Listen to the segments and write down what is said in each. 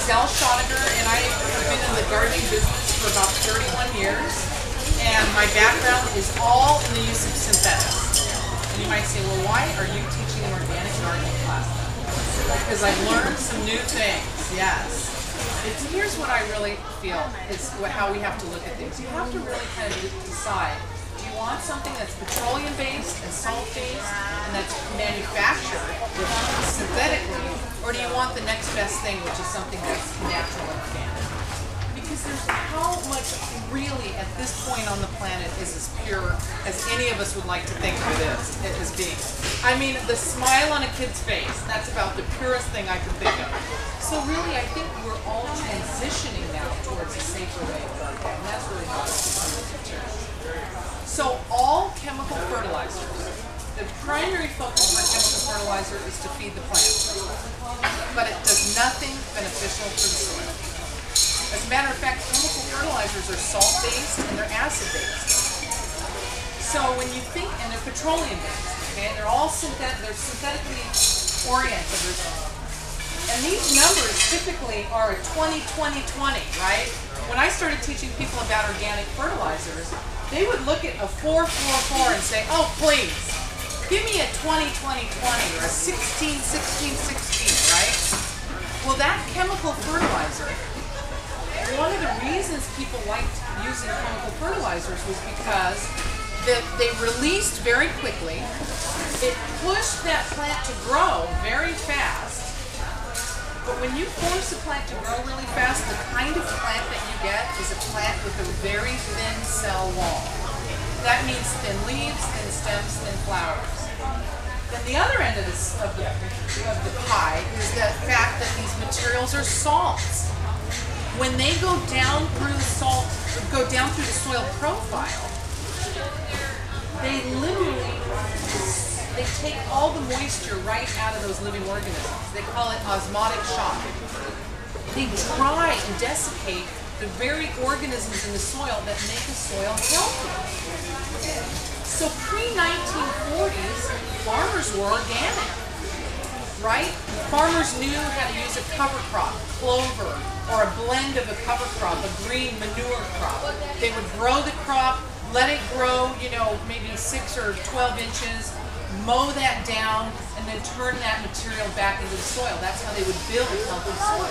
Schoniger, and I have been in the gardening business for about 31 years, and my background is all in the use of synthetics. And you might say, well, why are you teaching an organic gardening class then? Because I've learned some new things, yes. Here's what I really feel is how we have to look at things. You have to really kind of decide, do you want something that's petroleum-based and salt-based and that's manufactured synthetically, or do you want the next best thing, which is something that's natural and organic? Because there's how much really at this point on the planet is as pure as any of us would like to think of it as being. I mean, the smile on a kid's face, that's about the purest thing I can think of. So really, I think we're all transitioning now towards a safer way of gardening, and that's really how it's becoming. So all chemical fertilizers, the primary focus for chemical fertilizer is to feed the plant, but it does nothing beneficial for the soil. As a matter of fact, chemical fertilizers are salt-based and they're acid-based. So when you think, and they're petroleum-based, okay, they're all they're synthetically oriented. And these numbers typically are a 20-20-20, right? When I started teaching people about organic fertilizers, they would look at a 4-4-4 and say, oh, please, give me a 20-20-20 or a 16-16-16, right? Well, that chemical fertilizer, one of the reasons people liked using chemical fertilizers was because they released very quickly. It pushed that plant to grow very fast. But when you force a plant to grow really fast, the kind of plant that you get is a plant with a very thin cell wall. That means thin leaves, thin stems, thin flowers. Then the other end of the pie is the fact that these materials are salts. When they go down through the soil profile, they literally take all the moisture right out of those living organisms. They call it osmotic shock. They dry and desiccate the very organisms in the soil that make the soil healthy. So pre-1940s, farmers were organic, right? Farmers knew how to use a cover crop, clover, or a blend of a cover crop, a green manure crop. They would grow the crop, let it grow, maybe 6 or 12 inches, mow that down, and then turn that material back into the soil. That's how they would build healthy soil.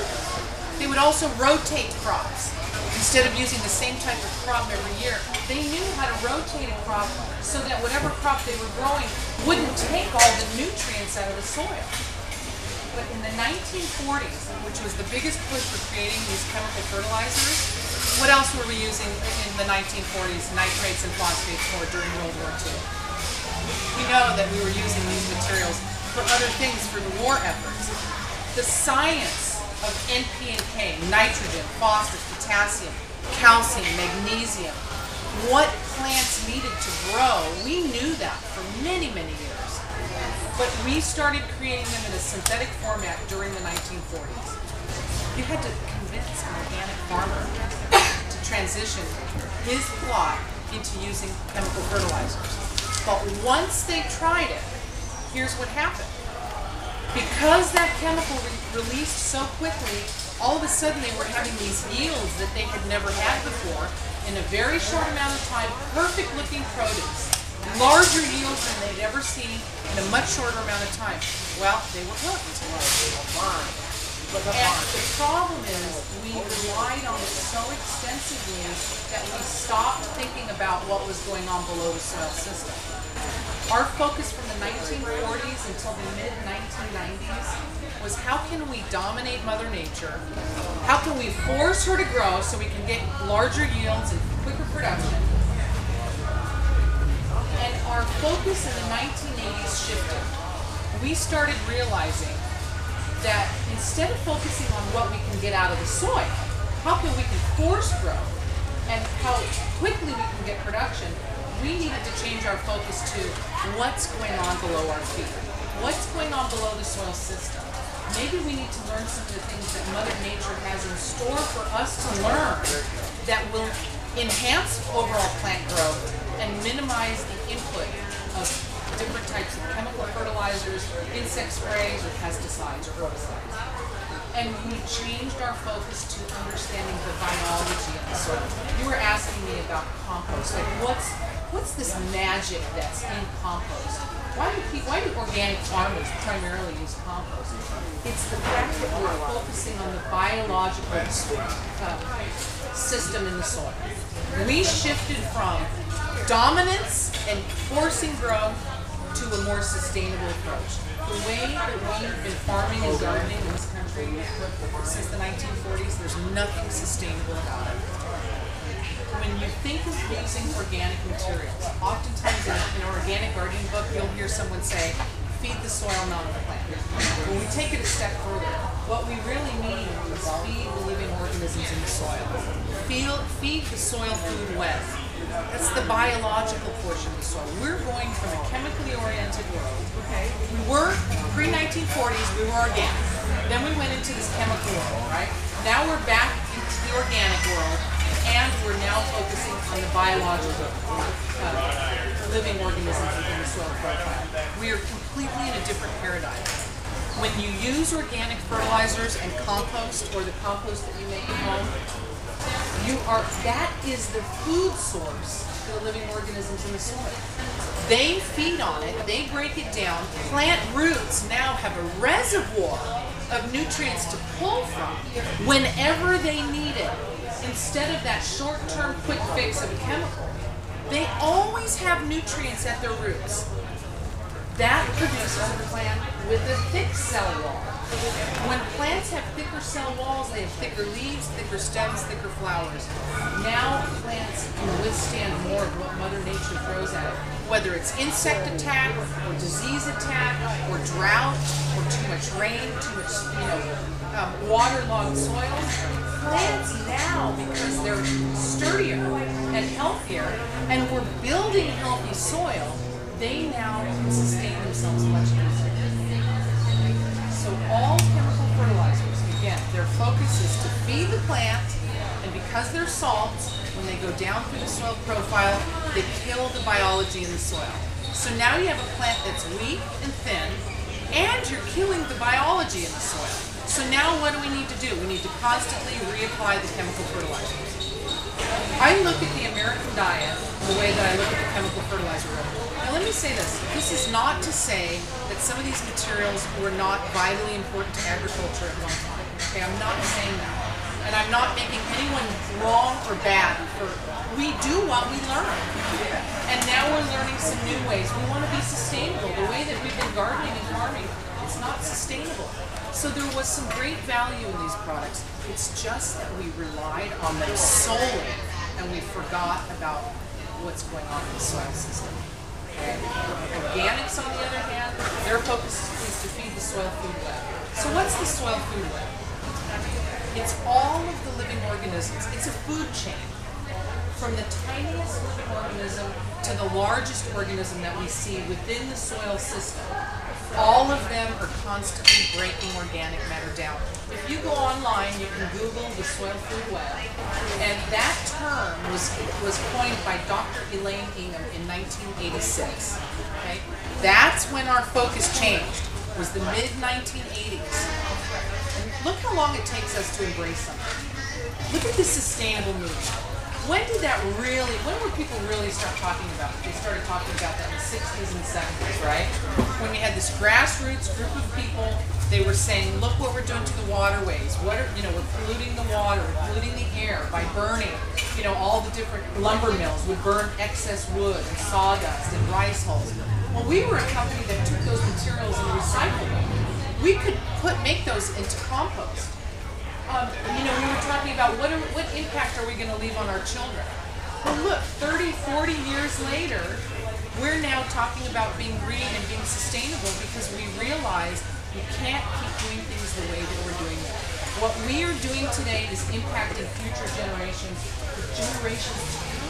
They would also rotate crops. Instead of using the same type of crop every year, they knew how to rotate a crop so that whatever crop they were growing wouldn't take all the nutrients out of the soil. But in the 1940s, which was the biggest push for creating these chemical fertilizers, what else were we using in the 1940s, nitrates and phosphates for during World War II? We know that we were using these materials for other things, for the war efforts. The science of NP and K, nitrogen, phosphorus, potassium, calcium, magnesium, what plants needed to grow, we knew that for many, many years. But we started creating them in a synthetic format during the 1940s. You had to convince an organic farmer to transition his plot into using chemical fertilizers. But once they tried it, here's what happened. Because that chemical released so quickly, all of a sudden they were having these yields that they had never had before in a very short amount of time, perfect looking produce. Larger yields than they'd ever seen in a much shorter amount of time. Well, they were hooked. And the problem is we relied on it so extensively that we stopped thinking about what was going on below the soil system. Our focus from the 1940s until the mid-1990s was how can we dominate Mother Nature? How can we force her to grow so we can get larger yields and quicker production? And our focus in the 1980s shifted. We started realizing that instead of focusing on what we can get out of the soil, how can we force growth, and how quickly we can get production, we needed to change our focus to what's going on below our feet. What's going on below the soil system? Maybe we need to learn some of the things that Mother Nature has in store for us to learn that will enhance overall plant growth and minimize the input of different types of chemical fertilizers, insect sprays, or pesticides or herbicides. And we changed our focus to understanding the biology of the soil. You were asking me about compost. Like what's this magic that's in compost? Why do organic farmers primarily use compost? It's the fact that we're focusing on the biological system in the soil. We shifted from dominance and forcing growth to a more sustainable approach. The way that we've been farming and gardening in this country since the 1940s, there's nothing sustainable about it. When you think of using organic materials, oftentimes in an organic gardening book, you'll hear someone say, feed the soil, not the plant. When we take it a step further, what we really mean is feed the living organisms in the soil. Feed the soil food web. That's the biological portion of the soil. We're going from a chemically oriented world. Okay. We were, pre-1940s, we were organic. Then we went into this chemical world, right? Now we're back into the organic world, and we're now focusing on the biological living organisms within the soil profile. We are completely in a different paradigm. When you use organic fertilizers and compost, or the compost that you make at home, that is the food source for the living organisms in the soil. They feed on it, they break it down. Plant roots now have a reservoir of nutrients to pull from whenever they need it. Instead of that short-term quick fix of a chemical, they always have nutrients at their roots. That produces a plant with a thick cell wall. When plants have thicker cell walls, they have thicker leaves, thicker stems, thicker flowers. Now plants can withstand more of what Mother Nature throws at it. Whether it's insect attack, or disease attack, or drought, or too much rain, too much waterlogged soil. Plants now, because they're sturdier and healthier, and we're building healthy soil, they now can sustain themselves much easier. So all chemical fertilizers, again, their focus is to feed the plant, and because they're salts, when they go down through the soil profile, they kill the biology in the soil. So now you have a plant that's weak and thin, and you're killing the biology in the soil. So now what do we need to do? We need to constantly reapply the chemical fertilizers. I look at the American diet the way that I look at the chemical fertilizer revenue. Now let me say this. This is not to say that some of these materials were not vitally important to agriculture at one time. Okay, I'm not saying that. And I'm not making anyone wrong or bad. We do what we learn. And now we're learning some new ways. We want to be sustainable. The way that we've been gardening and farming, it's not sustainable. So there was some great value in these products. It's just that we relied on them solely, and we forgot about what's going on in the soil system. Okay? Organics, on the other hand, their focus is to feed the soil food web. So what's the soil food web? It's all of the living organisms. It's a food chain. From the tiniest living organism to the largest organism that we see within the soil system, all of them are constantly breaking organic matter down. If you go online, you can Google the soil food web, and that term was coined by Dr. Elaine Ingham in 1986. Okay? That's when our focus changed, was the mid-1980s. And look how long it takes us to embrace something. Look at the sustainable movement. When were people really start talking about it? They started talking about that in the 60s and 70s, right? When we had this grassroots group of people, they were saying, look what we're doing to the waterways. We're polluting the water, we're polluting the air by burning, all the different lumber mills would burn excess wood and sawdust and rice hulls. Well, we were a company that took those materials and recycled them. We could make those into compost. We were talking about what impact are we going to leave on our children? Well, look, 30, 40 years later, we're now talking about being green and being sustainable because we realize we can't keep doing things the way that we're doing them. What we are doing today is impacting future generations, the generations to